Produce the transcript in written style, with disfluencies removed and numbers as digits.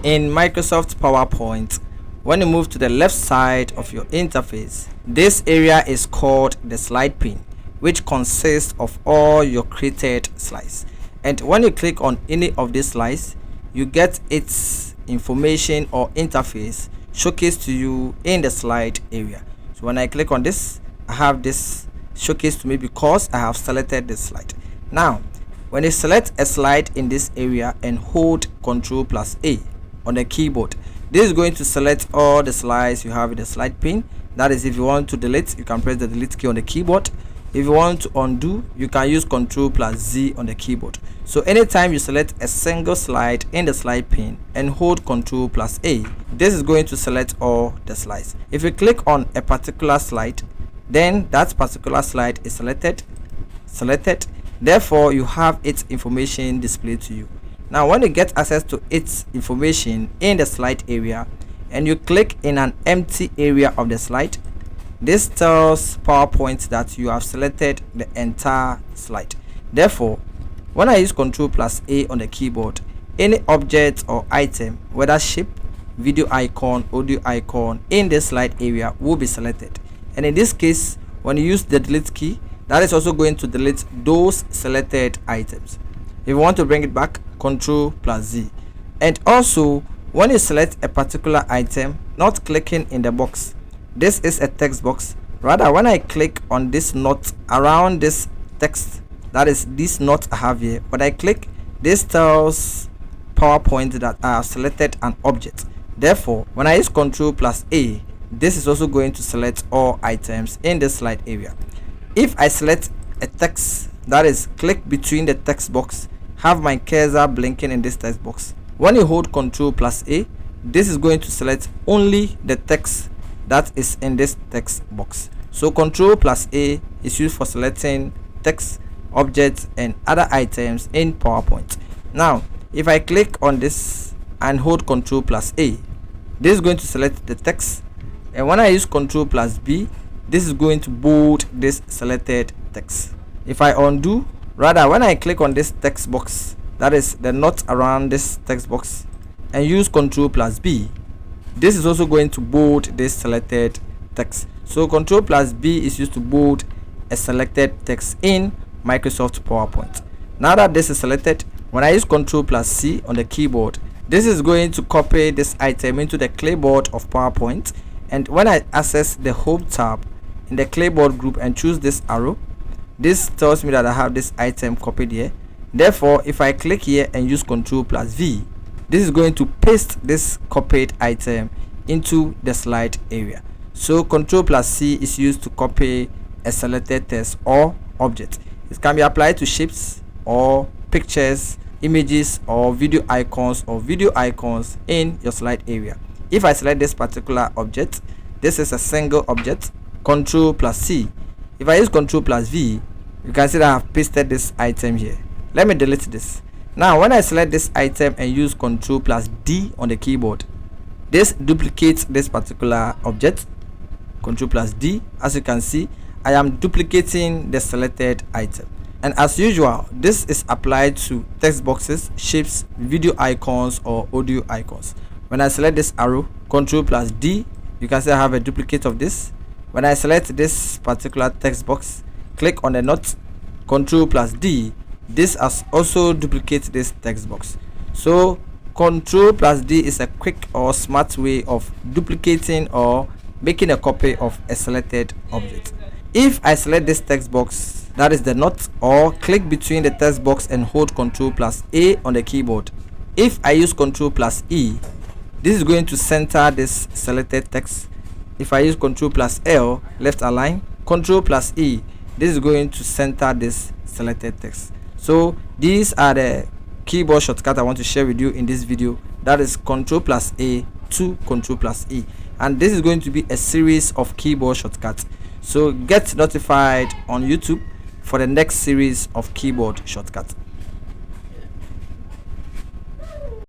In Microsoft PowerPoint, when you move to the left side of your interface, this area is called the slide pane, which consists of all your created slides. And when you click on any of these slides, you get its information or interface showcased to you in the slide area. So when I click on this, I have this showcased to me because I have selected this slide. Now, when you select a slide in this area and hold Ctrl+A on the keyboard, this is going to select all the slides you have in the slide pane. That is, if you want to delete, you can press the delete key on the keyboard. If you want to undo, you can use Ctrl+Z on the keyboard. So anytime you select a single slide in the slide pane and hold Ctrl+A, this is going to select all the slides. If you click on a particular slide, then that particular slide is selected. Therefore, you have its information displayed to you. Now, when you get access to its information in the slide area and you click in an empty area of the slide, this tells PowerPoint that you have selected the entire slide. Therefore, when I use Ctrl+A on the keyboard, any object or item, whether shape, video icon, audio icon in the slide area will be selected. And in this case, when you use the delete key, that is also going to delete those selected items. If you want to bring it back, Ctrl+Z. And also, when you select a particular item, not clicking in the box, this is a text box. Rather, when I click on this knot around this text, that is this knot I have here, when I click, this tells PowerPoint that I have selected an object. Therefore, when I use Ctrl+A, this is also going to select all items in the slide area. If I select a text, that is, click between the text box, have my cursor blinking in this text box. When you hold Ctrl+A, this is going to select only the text that is in this text box. So Ctrl+A is used for selecting text, objects, and other items in PowerPoint. Now, if I click on this and hold Ctrl+A, this is going to select the text. And when I use Ctrl+B, this is going to bold this selected text. If I undo, rather, when I click on this text box, that is the knot around this text box, and use Ctrl+B, this is also going to bold this selected text. So Ctrl+B is used to bold a selected text in Microsoft PowerPoint. Now that this is selected, when I use Ctrl+C on the keyboard, this is going to copy this item into the clipboard of PowerPoint. And when I access the Home tab in the clipboard group and choose this arrow, this tells me that I have this item copied here. Therefore, if I click here and use Ctrl+V, this is going to paste this copied item into the slide area. So Ctrl+C is used to copy a selected text or object. It can be applied to shapes or pictures, images, or video icons in your slide area. If I select this particular object, this is a single object, Ctrl+C. If I use Ctrl+V, you can see that I have pasted this item here. Let me delete this. Now, when I select this item and use Ctrl+D on the keyboard, this duplicates this particular object, Ctrl+D. As you can see, I am duplicating the selected item. And as usual, this is applied to text boxes, shapes, video icons, or audio icons. When I select this arrow, Ctrl+D, you can see I have a duplicate of this. When I select this particular text box, click on the knot, Ctrl+D, this has also duplicate this text box. So Ctrl+D is a quick or smart way of duplicating or making a copy of a selected object. If I select this text box, that is the knot, or click between the text box and hold Ctrl+A on the keyboard. If I use Ctrl+E, this is going to center this selected text. If I use Ctrl+L, left align, Ctrl+E, this is going to center this selected text. So these are the keyboard shortcuts I want to share with you in this video. That is Ctrl+A to Ctrl+E, and this is going to be a series of keyboard shortcuts. So get notified on YouTube for the next series of keyboard shortcuts.